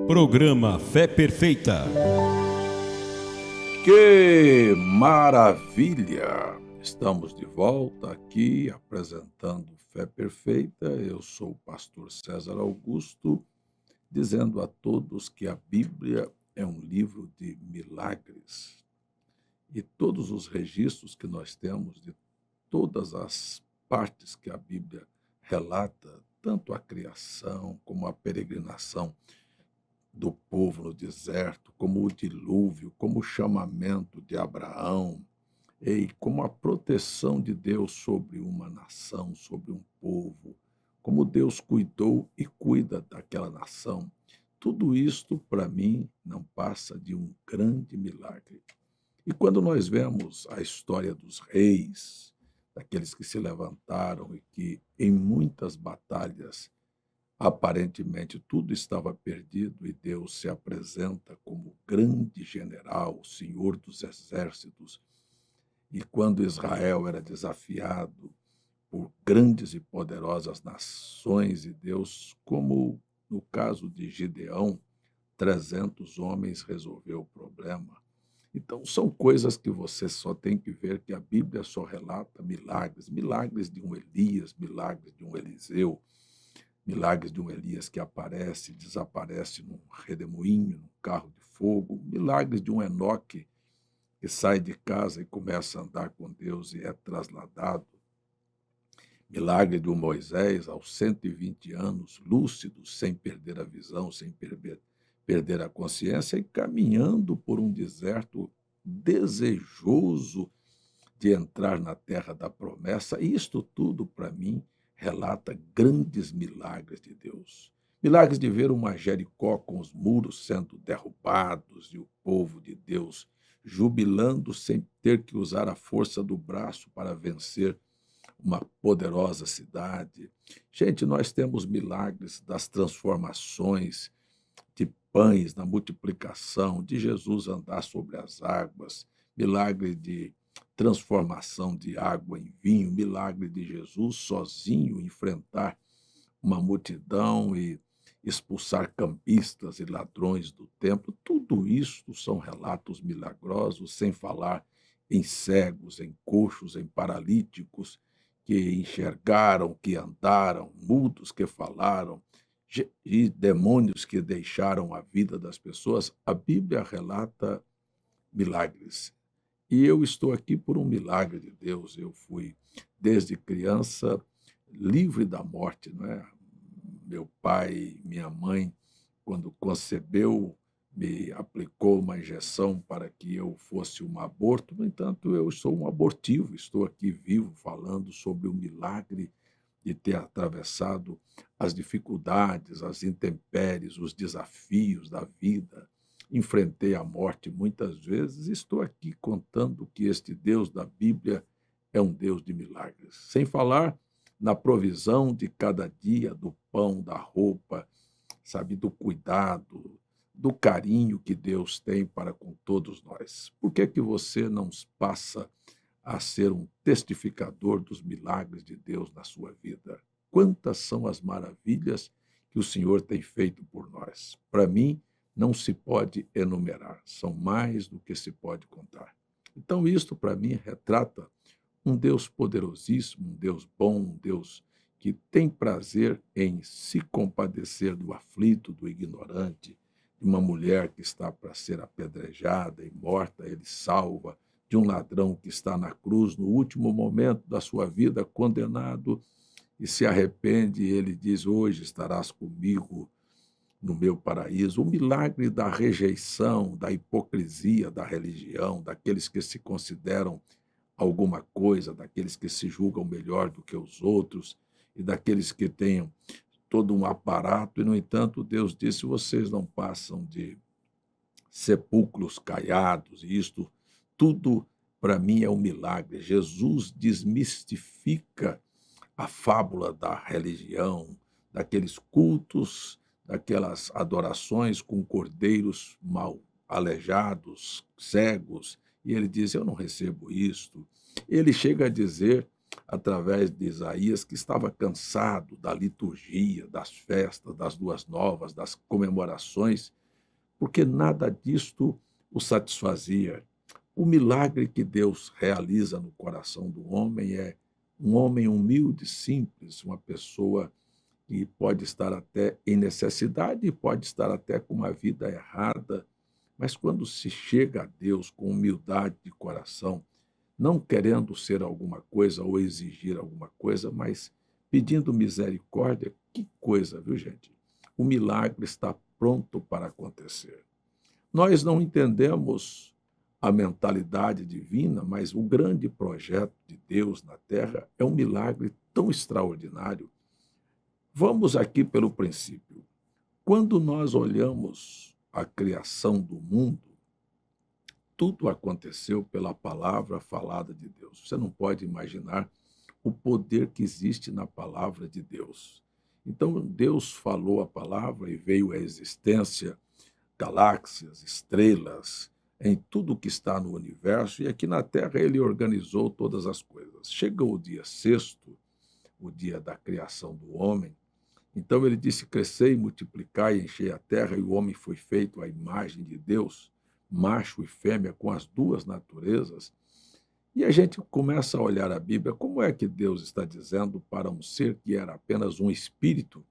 Programa Fé Perfeita. Que maravilha! Estamos de volta aqui apresentando Fé Perfeita. Eu sou o pastor César Augusto, dizendo a todos que a Bíblia é um livro de milagres. E todos os registros que nós temos de todas as partes que a Bíblia relata, tanto a criação como a peregrinação do povo no deserto, como o dilúvio, como o chamamento de Abraão, e como a proteção de Deus sobre uma nação, sobre um povo, como Deus cuidou e cuida daquela nação. Tudo isto, para mim, não passa de um grande milagre. E quando nós vemos a história dos reis, daqueles que se levantaram e que em muitas batalhas aparentemente tudo estava perdido e Deus se apresenta como grande general, o Senhor dos exércitos. E quando Israel era desafiado por grandes e poderosas nações e Deus, como no caso de Gideão, 300 homens resolveu o problema. Então, são coisas que você só tem que ver que a Bíblia só relata milagres, milagres de um Elias, milagres de um Eliseu, milagres de um Elias que aparece e desaparece num redemoinho, num carro de fogo, milagres de um Enoque que sai de casa e começa a andar com Deus e é trasladado, milagre de um Moisés aos 120 anos, lúcido, sem perder a visão, sem perder a consciência e caminhando por um deserto desejoso de entrar na terra da promessa. E isto tudo, para mim, relata grandes milagres de Deus. Milagres de ver uma Jericó com os muros sendo derrubados e o povo de Deus jubilando sem ter que usar a força do braço para vencer uma poderosa cidade. Gente, nós temos milagres das transformações de pães na multiplicação, de Jesus andar sobre as águas, milagre de transformação de água em vinho, milagre de Jesus sozinho enfrentar uma multidão e expulsar cambistas e ladrões do templo. Tudo isso são relatos milagrosos, sem falar em cegos, em coxos, em paralíticos que enxergaram, que andaram, mudos que falaram, e demônios que deixaram a vida das pessoas. A Bíblia relata milagres. E eu estou aqui por um milagre de Deus. Eu fui, desde criança, livre da morte, não é? Meu pai, minha mãe, quando concebeu, me aplicou uma injeção para que eu fosse um aborto. No entanto, eu sou um abortivo, estou aqui vivo falando sobre o milagre de ter atravessado as dificuldades, as intempéries, os desafios da vida. Enfrentei a morte muitas vezes e estou aqui contando que este Deus da Bíblia é um Deus de milagres. Sem falar na provisão de cada dia, do pão, da roupa, sabe, do cuidado, do carinho que Deus tem para com todos nós. Por que que você não passa a ser um testificador dos milagres de Deus na sua vida? Quantas são as maravilhas que o Senhor tem feito por nós? Para mim, não se pode enumerar, são mais do que se pode contar. Então, isto para mim retrata um Deus poderosíssimo, um Deus bom, um Deus que tem prazer em se compadecer do aflito, do ignorante, de uma mulher que está para ser apedrejada e morta, ele salva, de um ladrão que está na cruz no último momento da sua vida, condenado, e se arrepende, e ele diz: hoje estarás comigo no meu paraíso. O milagre da rejeição, da hipocrisia da religião, daqueles que se consideram alguma coisa, daqueles que se julgam melhor do que os outros e daqueles que têm todo um aparato, e, no entanto, Deus disse: vocês não passam de sepulcros caiados, e isto tudo, para mim, é um milagre. Jesus desmistifica a fábula da religião, daqueles cultos, daquelas adorações com cordeiros mal aleijados, cegos, e ele diz: eu não recebo isto. Ele chega a dizer através de Isaías, que estava cansado da liturgia, das festas, das luas novas, das comemorações, porque nada disto o satisfazia. O milagre que Deus realiza no coração do homem é um homem humilde, simples, uma pessoa que pode estar até em necessidade e pode estar até com uma vida errada, mas quando se chega a Deus com humildade de coração, não querendo ser alguma coisa ou exigir alguma coisa, mas pedindo misericórdia, que coisa, viu, gente? O milagre está pronto para acontecer. Nós não entendemos a mentalidade divina, mas o grande projeto de Deus na Terra é um milagre tão extraordinário. Vamos aqui pelo princípio. Quando nós olhamos a criação do mundo, tudo aconteceu pela palavra falada de Deus. Você não pode imaginar o poder que existe na palavra de Deus. Então, Deus falou a palavra e veio à existência galáxias, estrelas, em tudo que está no universo, e aqui na Terra ele organizou todas as coisas. Chegou o dia sexto, o dia da criação do homem, então ele disse: crescei, multiplicai, enchei a terra, e o homem foi feito à imagem de Deus, macho e fêmea, com as duas naturezas. E a gente começa a olhar a Bíblia, como é que Deus está dizendo para um ser que era apenas um espírito,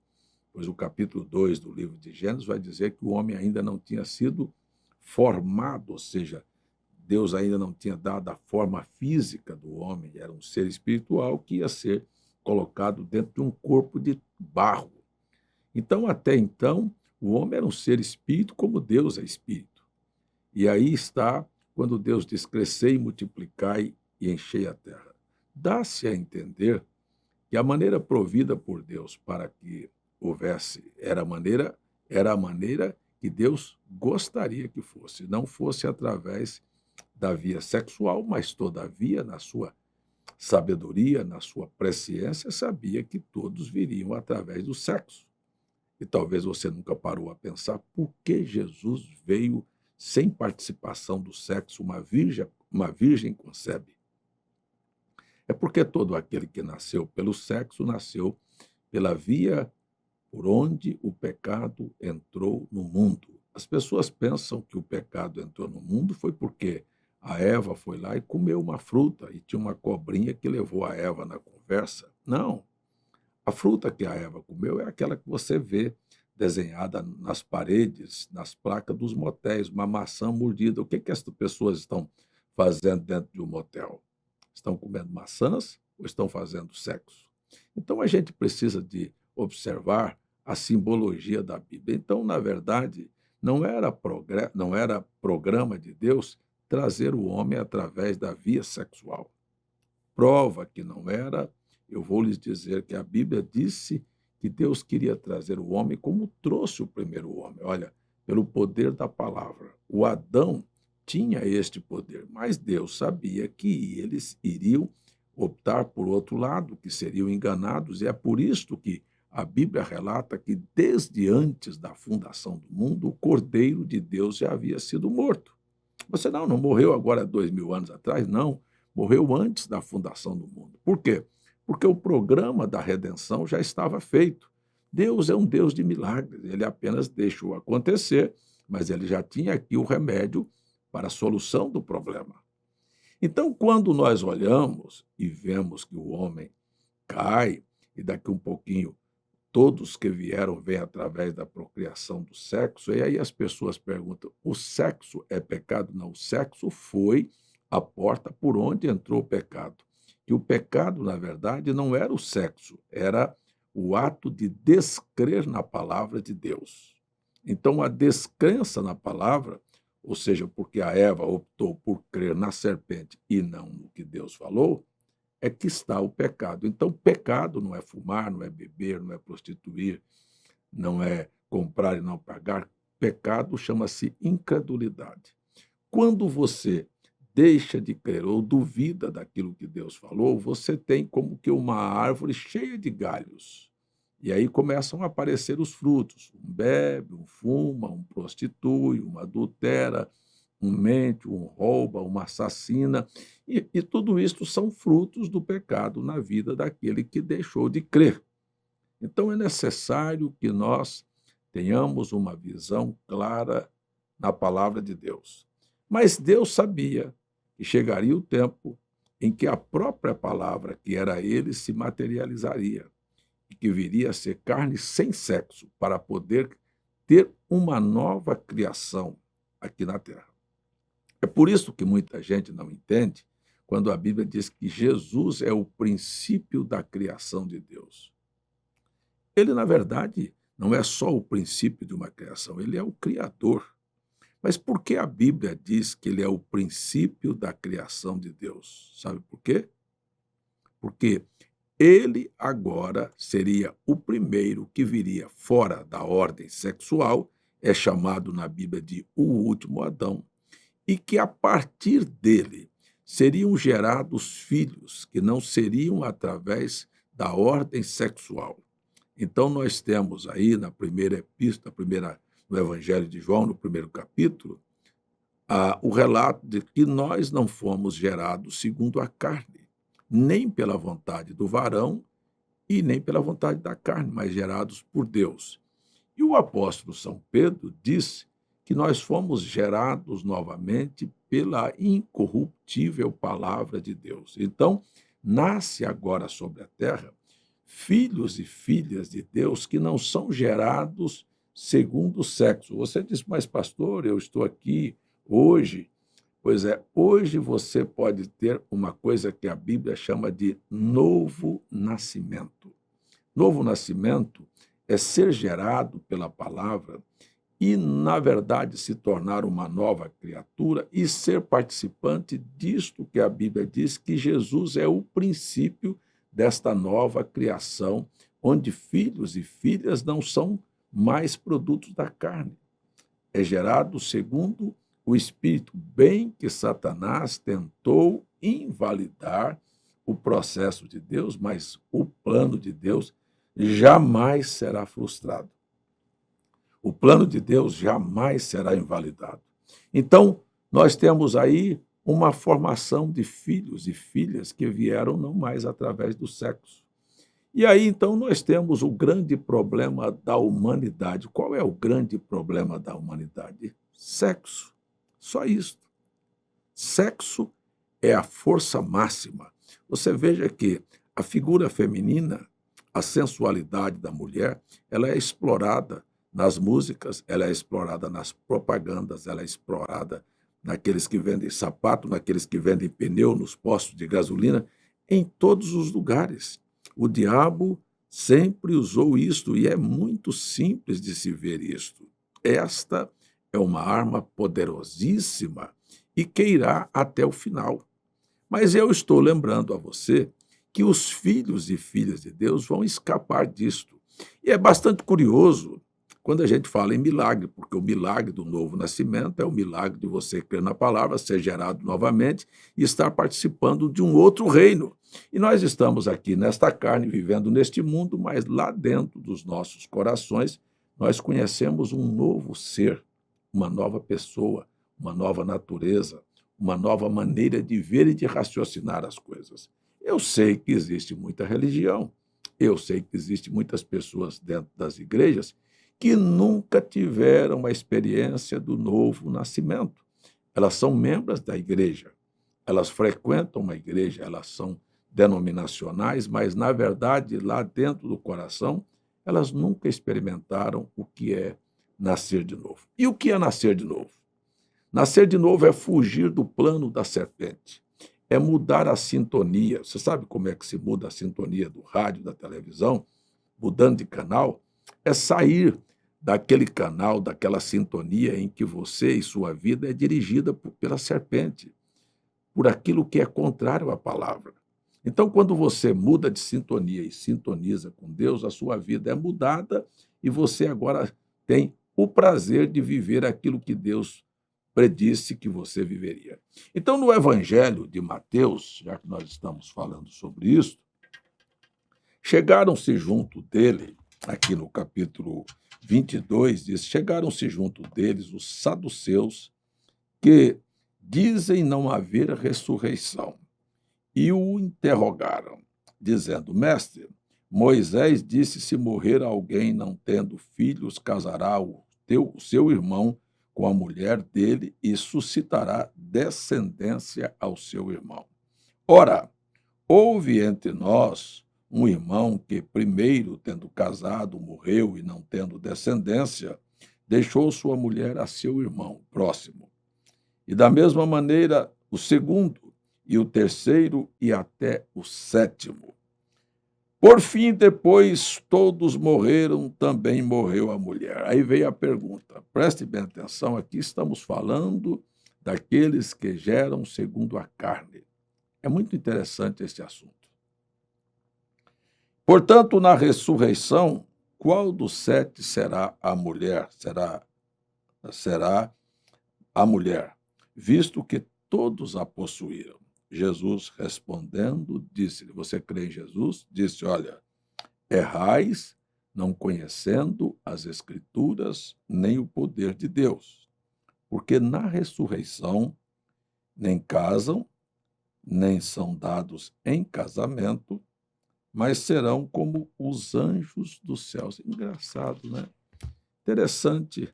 pois o capítulo 2 do livro de Gênesis vai dizer que o homem ainda não tinha sido formado, ou seja, Deus ainda não tinha dado a forma física do homem, era um ser espiritual que ia ser colocado dentro de um corpo de barro. Então, até então, o homem era um ser espírito como Deus é espírito. E aí está quando Deus diz: crescei, multiplicai e enchei a terra. Dá-se a entender que a maneira provida por Deus para que houvesse era a maneira que Deus gostaria que fosse, não fosse através da via sexual, mas todavia na sua sabedoria, na sua presciência, sabia que todos viriam através do sexo. E talvez você nunca parou a pensar por que Jesus veio sem participação do sexo, uma virgem concebe. É porque todo aquele que nasceu pelo sexo nasceu pela via por onde o pecado entrou no mundo. As pessoas pensam que o pecado entrou no mundo foi porque a Eva foi lá e comeu uma fruta e tinha uma cobrinha que levou a Eva na conversa. Não. A fruta que a Eva comeu é aquela que você vê desenhada nas paredes, nas placas dos motéis, uma maçã mordida. O que que as pessoas estão fazendo dentro de um motel? Estão comendo maçãs ou estão fazendo sexo? Então a gente precisa de observar a simbologia da Bíblia. Então, na verdade, não era programa de Deus trazer o homem através da via sexual. Prova que não era, eu vou lhes dizer que a Bíblia disse que Deus queria trazer o homem como trouxe o primeiro homem. Olha, pelo poder da palavra. O Adão tinha este poder, mas Deus sabia que eles iriam optar por outro lado, que seriam enganados, e é por isso que a Bíblia relata que desde antes da fundação do mundo, o Cordeiro de Deus já havia sido morto. Você não morreu agora 2000 anos atrás, não. Morreu antes da fundação do mundo. Por quê? Porque o programa da redenção já estava feito. Deus é um Deus de milagres, ele apenas deixou acontecer, mas ele já tinha aqui o remédio para a solução do problema. Então, quando nós olhamos e vemos que o homem cai, e daqui um pouquinho todos que vieram vêm através da procriação do sexo, e aí as pessoas perguntam: o sexo é pecado? Não, o sexo foi a porta por onde entrou o pecado. E o pecado, na verdade, não era o sexo, era o ato de descrer na palavra de Deus. Então, a descrença na palavra, ou seja, porque a Eva optou por crer na serpente e não no que Deus falou, é que está o pecado. Então, pecado não é fumar, não é beber, não é prostituir, não é comprar e não pagar. Pecado chama-se incredulidade. Quando você deixa de crer ou duvida daquilo que Deus falou, você tem como que uma árvore cheia de galhos. E aí começam a aparecer os frutos. Um bebe, um fuma, um prostitui, um adultera, um mente, um rouba, uma assassina, e tudo isso são frutos do pecado na vida daquele que deixou de crer. Então é necessário que nós tenhamos uma visão clara na palavra de Deus. Mas Deus sabia que chegaria o tempo em que a própria palavra, que era ele, se materializaria e que viria a ser carne sem sexo para poder ter uma nova criação aqui na terra. É por isso que muita gente não entende quando a Bíblia diz que Jesus é o princípio da criação de Deus. Ele, na verdade, não é só o princípio de uma criação, ele é o Criador. Mas por que a Bíblia diz que ele é o princípio da criação de Deus? Sabe por quê? Porque ele agora seria o primeiro que viria fora da ordem sexual, é chamado na Bíblia de o último Adão, e que a partir dele seriam gerados filhos que não seriam através da ordem sexual. Então, nós temos aí na primeira epístola, no Evangelho de João, no primeiro capítulo, o relato de que nós não fomos gerados segundo a carne, nem pela vontade do varão e nem pela vontade da carne, mas gerados por Deus. E o apóstolo São Pedro disse que nós fomos gerados novamente pela incorruptível palavra de Deus. Então, nasce agora sobre a terra filhos e filhas de Deus que não são gerados segundo o sexo. Você diz, mas pastor, eu estou aqui hoje. Pois é, hoje você pode ter uma coisa que a Bíblia chama de novo nascimento. Novo nascimento é ser gerado pela palavra e, na verdade, se tornar uma nova criatura e ser participante disto que a Bíblia diz que Jesus é o princípio desta nova criação, onde filhos e filhas não são mais produtos da carne. É gerado segundo o Espírito, bem que Satanás tentou invalidar o processo de Deus, mas o plano de Deus jamais será frustrado. O plano de Deus jamais será invalidado. Então, nós temos aí uma formação de filhos e filhas que vieram não mais através do sexo. E aí, então, nós temos o grande problema da humanidade. Qual é o grande problema da humanidade? Sexo. Só isso. Sexo é a força máxima. Você veja que a figura feminina, a sensualidade da mulher, ela é explorada nas músicas, ela é explorada nas propagandas, ela é explorada naqueles que vendem sapato, naqueles que vendem pneu, nos postos de gasolina, em todos os lugares. O diabo sempre usou isto e é muito simples de se ver isto. Esta é uma arma poderosíssima e que irá até o final. Mas eu estou lembrando a você que os filhos e filhas de Deus vão escapar disto. E é bastante curioso quando a gente fala em milagre, porque o milagre do novo nascimento é o milagre de você crer na palavra, ser gerado novamente e estar participando de um outro reino. E nós estamos aqui nesta carne, vivendo neste mundo, mas lá dentro dos nossos corações, nós conhecemos um novo ser, uma nova pessoa, uma nova natureza, uma nova maneira de ver e de raciocinar as coisas. Eu sei que existe muita religião, eu sei que existem muitas pessoas dentro das igrejas que nunca tiveram uma experiência do novo nascimento. Elas são membros da igreja, elas frequentam uma igreja, elas são denominacionais, mas, na verdade, lá dentro do coração, elas nunca experimentaram o que é nascer de novo. E o que é nascer de novo? Nascer de novo é fugir do plano da serpente, é mudar a sintonia. Você sabe como é que se muda a sintonia do rádio, da televisão? Mudando de canal, é sair daquele canal, daquela sintonia em que você e sua vida é dirigida pela serpente, por aquilo que é contrário à palavra. Então, quando você muda de sintonia e sintoniza com Deus, a sua vida é mudada e você agora tem o prazer de viver aquilo que Deus predisse que você viveria. Então, no Evangelho de Mateus, já que nós estamos falando sobre isso, chegaram-se junto dele, aqui no capítulo 22, diz, chegaram-se junto deles os saduceus porque dizem não haver ressurreição. E o interrogaram, dizendo: Mestre, Moisés disse: se morrer alguém não tendo filhos, casará o seu irmão com a mulher dele e suscitará descendência ao seu irmão. Ora, houve entre nós um irmão que, primeiro, tendo casado, morreu e não tendo descendência, deixou sua mulher a seu irmão próximo. E da mesma maneira, o segundo, e o terceiro, e até o sétimo. Por fim, depois todos morreram, também morreu a mulher. Aí veio a pergunta, preste bem atenção, aqui estamos falando daqueles que geram segundo a carne. É muito interessante esse assunto. Portanto, na ressurreição, qual dos 7 será a mulher? Será a mulher, visto que todos a possuíram. Jesus respondendo, disse-lhe: você crê em Jesus? Disse: olha, errais, não conhecendo as Escrituras nem o poder de Deus, porque na ressurreição nem casam, nem são dados em casamento, mas serão como os anjos dos céus. Engraçado, né? Interessante.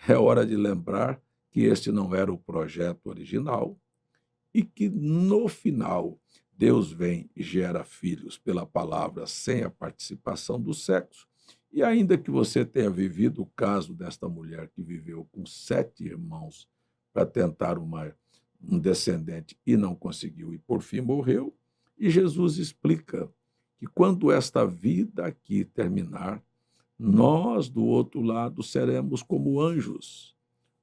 É hora de lembrar que este não era o projeto original e que, no final, Deus vem e gera filhos pela palavra sem a participação do sexo. E ainda que você tenha vivido o caso desta mulher que viveu com 7 irmãos para tentar um descendente e não conseguiu e, por fim, morreu, e Jesus explica que quando esta vida aqui terminar, nós, do outro lado, seremos como anjos.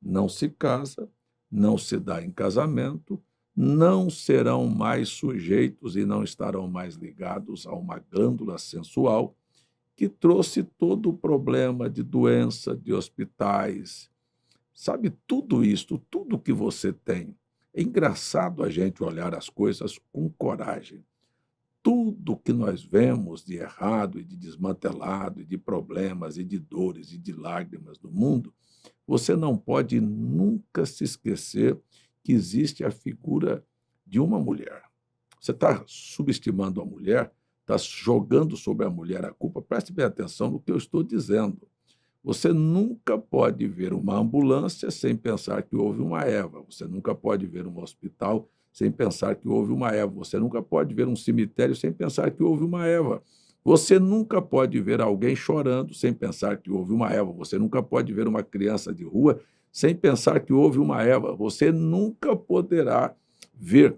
Não se casa, não se dá em casamento, não serão mais sujeitos e não estarão mais ligados a uma glândula sensual que trouxe todo o problema de doença, de hospitais. Sabe, tudo isto, tudo que você tem. É engraçado a gente olhar as coisas com coragem. Tudo que nós vemos de errado e de desmantelado, e de problemas, e de dores, e de lágrimas do mundo, você não pode nunca se esquecer que existe a figura de uma mulher. Você está subestimando a mulher, está jogando sobre a mulher a culpa. Preste bem atenção no que eu estou dizendo. Você nunca pode ver uma ambulância sem pensar que houve uma Eva. Você nunca pode ver um hospital sem pensar que houve uma Eva. Você nunca pode ver um cemitério sem pensar que houve uma Eva. Você nunca pode ver alguém chorando sem pensar que houve uma Eva. Você nunca pode ver uma criança de rua sem pensar que houve uma Eva. Você nunca poderá ver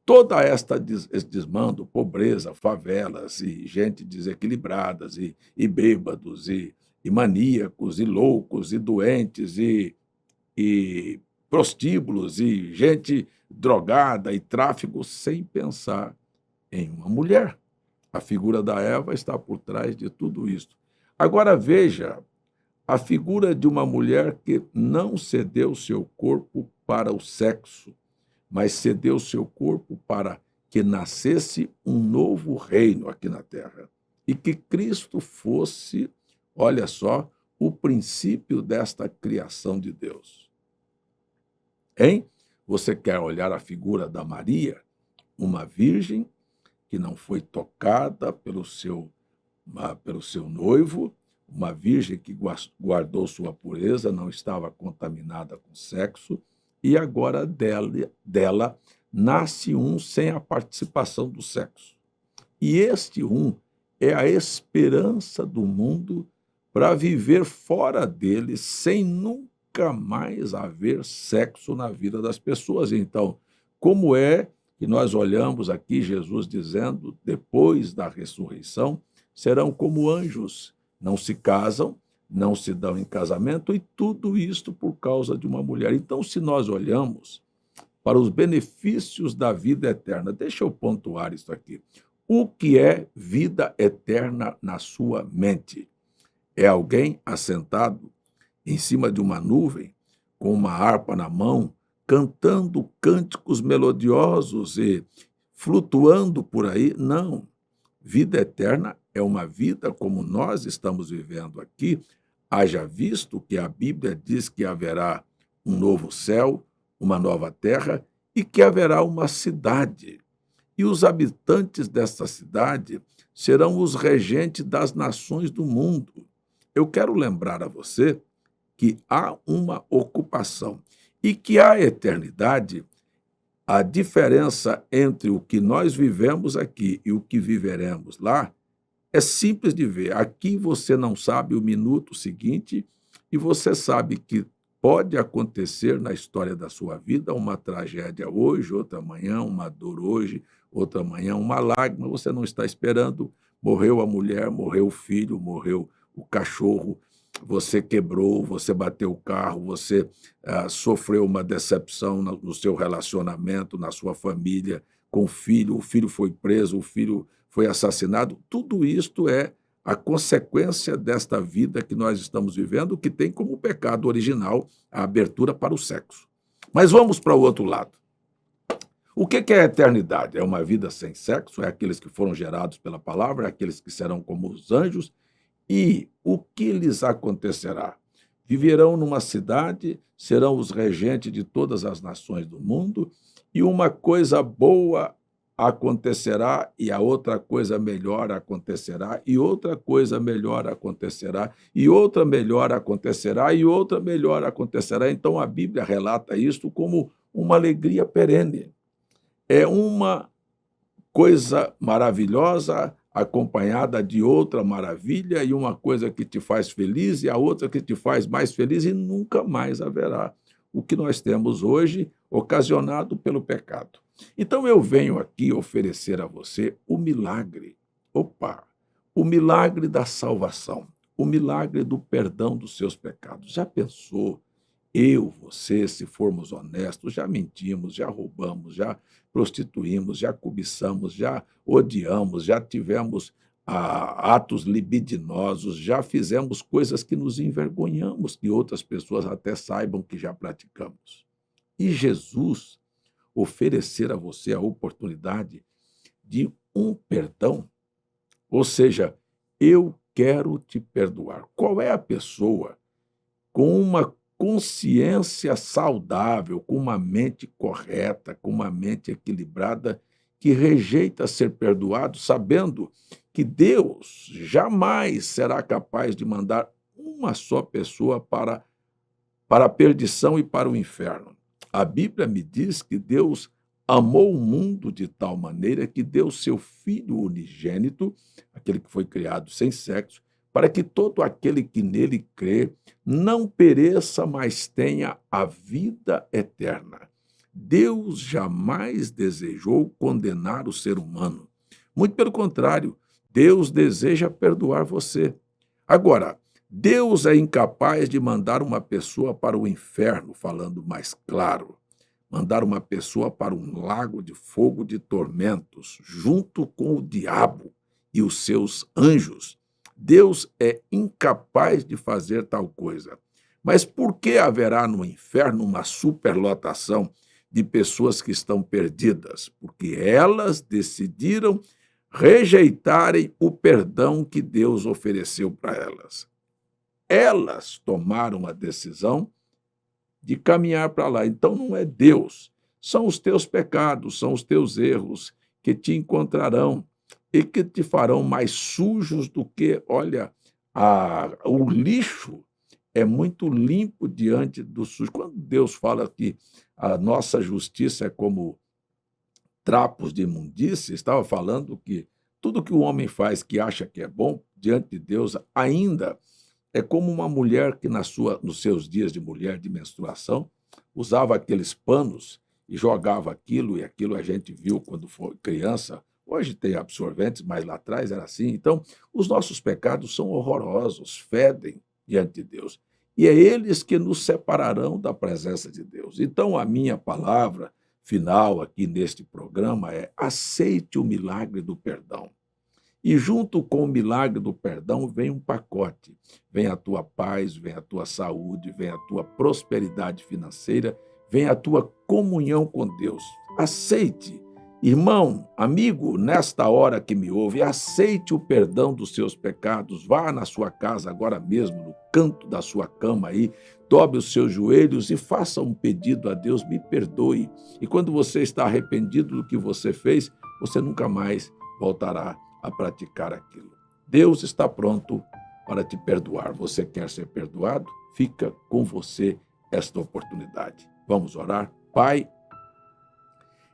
toda esse desmando, pobreza, favelas e gente desequilibradas e bêbados e maníacos e loucos e doentes e prostíbulos e gente drogada e tráfico sem pensar em uma mulher. A figura da Eva está por trás de tudo isso. Agora veja a figura de uma mulher que não cedeu seu corpo para o sexo, mas cedeu seu corpo para que nascesse um novo reino aqui na terra e que Cristo fosse, olha só, o princípio desta criação de Deus. Hein? Você quer olhar a figura da Maria, uma virgem que não foi tocada pelo seu noivo, uma virgem que guardou sua pureza, não estava contaminada com sexo, e agora dela nasce um sem a participação do sexo. E este um é a esperança do mundo para viver fora dele sem nunca mais haver sexo na vida das pessoas. Então, como é que nós olhamos aqui Jesus dizendo, depois da ressurreição, serão como anjos, não se casam, não se dão em casamento, e tudo isto por causa de uma mulher. Então, se nós olhamos para os benefícios da vida eterna, deixa eu pontuar isso aqui. O que é vida eterna na sua mente? É alguém assentado em cima de uma nuvem, com uma harpa na mão, cantando cânticos melodiosos e flutuando por aí? Não. Vida eterna é uma vida como nós estamos vivendo aqui, haja visto que a Bíblia diz que haverá um novo céu, uma nova terra e que haverá uma cidade. E os habitantes desta cidade serão os regentes das nações do mundo. Eu quero lembrar a você que há uma ocupação e que a eternidade, a diferença entre o que nós vivemos aqui e o que viveremos lá, é simples de ver. Aqui você não sabe o minuto seguinte e você sabe que pode acontecer na história da sua vida uma tragédia hoje, outra amanhã, uma dor hoje, outra amanhã, uma lágrima. Você não está esperando. Morreu a mulher, morreu o filho, morreu o cachorro, você quebrou, você bateu o carro, você sofreu uma decepção no seu relacionamento, na sua família, com o filho foi preso, o filho foi assassinado. Tudo isto é a consequência desta vida que nós estamos vivendo, que tem como pecado original a abertura para o sexo. Mas vamos para o outro lado. O que é a eternidade? É uma vida sem sexo, é aqueles que foram gerados pela palavra, é aqueles que serão como os anjos. E o que lhes acontecerá? Viverão numa cidade, serão os regentes de todas as nações do mundo, e uma coisa boa acontecerá, e a outra coisa melhor acontecerá, e outra coisa melhor acontecerá, e outra melhor acontecerá, e outra melhor acontecerá. Então a Bíblia relata isto como uma alegria perene. É uma coisa maravilhosa acompanhada de outra maravilha, e uma coisa que te faz feliz e a outra que te faz mais feliz, e nunca mais haverá o que nós temos hoje, ocasionado pelo pecado. Então eu venho aqui oferecer a você o milagre, o milagre da salvação, o milagre do perdão dos seus pecados. Já pensou? Eu, você, se formos honestos, já mentimos, já roubamos, já prostituímos, já cobiçamos, já odiamos, já tivemos atos libidinosos, já fizemos coisas que nos envergonhamos, que outras pessoas até saibam que já praticamos. E Jesus oferecer a você a oportunidade de um perdão, ou seja, eu quero te perdoar. Qual é a pessoa com uma consciência saudável, com uma mente correta, com uma mente equilibrada, que rejeita ser perdoado, sabendo que Deus jamais será capaz de mandar uma só pessoa para a perdição e para o inferno? A Bíblia me diz que Deus amou o mundo de tal maneira que deu seu Filho unigênito, aquele que foi criado sem sexo, para que todo aquele que nele crê não pereça, mas tenha a vida eterna. Deus jamais desejou condenar o ser humano. Muito pelo contrário, Deus deseja perdoar você. Agora, Deus é incapaz de mandar uma pessoa para o inferno, falando mais claro, mandar uma pessoa para um lago de fogo de tormentos, junto com o diabo e os seus anjos. Deus é incapaz de fazer tal coisa. Mas por que haverá no inferno uma superlotação de pessoas que estão perdidas? Porque elas decidiram rejeitarem o perdão que Deus ofereceu para elas. Elas tomaram a decisão de caminhar para lá. Então não é Deus, são os teus pecados, são os teus erros que te encontrarão e que te farão mais sujos do que, olha, o lixo é muito limpo diante do sujo. Quando Deus fala que a nossa justiça é como trapos de imundície, estava falando que tudo que o homem faz que acha que é bom, diante de Deus, ainda é como uma mulher que nos seus dias de mulher de menstruação usava aqueles panos e jogava aquilo, e aquilo a gente viu quando foi criança. Hoje tem absorventes, mas lá atrás era assim. Então, os nossos pecados são horrorosos, fedem diante de Deus. E é eles que nos separarão da presença de Deus. Então, a minha palavra final aqui neste programa é: aceite o milagre do perdão. E junto com o milagre do perdão vem um pacote. Vem a tua paz, vem a tua saúde, vem a tua prosperidade financeira, vem a tua comunhão com Deus. Aceite Irmão, amigo, nesta hora que me ouve, aceite o perdão dos seus pecados, vá na sua casa agora mesmo, no canto da sua cama aí, dobre os seus joelhos e faça um pedido a Deus, me perdoe. E quando você está arrependido do que você fez, você nunca mais voltará a praticar aquilo. Deus está pronto para te perdoar. Você quer ser perdoado? Fica com você esta oportunidade. Vamos orar? Pai,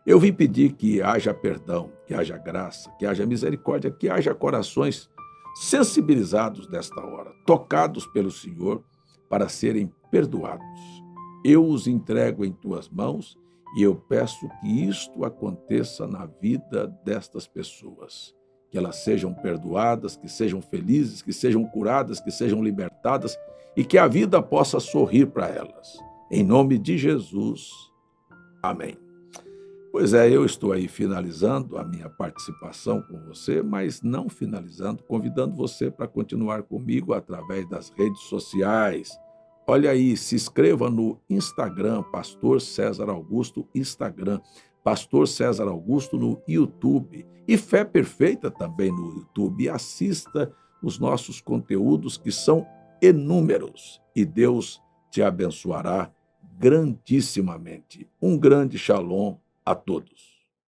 eu vim pedir que haja perdão, que haja graça, que haja misericórdia, que haja corações sensibilizados nesta hora, tocados pelo Senhor para serem perdoados. Eu os entrego em tuas mãos e eu peço que isto aconteça na vida destas pessoas. Que elas sejam perdoadas, que sejam felizes, que sejam curadas, que sejam libertadas e que a vida possa sorrir para elas. Em nome de Jesus. Amém. Pois é, eu estou aí finalizando a minha participação com você, mas não finalizando, convidando você para continuar comigo através das redes sociais. Olha aí, se inscreva no Instagram, Pastor César Augusto, Instagram, Pastor César Augusto no YouTube e Fé Perfeita também no YouTube. E assista os nossos conteúdos que são inúmeros e Deus te abençoará grandissimamente. Um grande shalom a todos.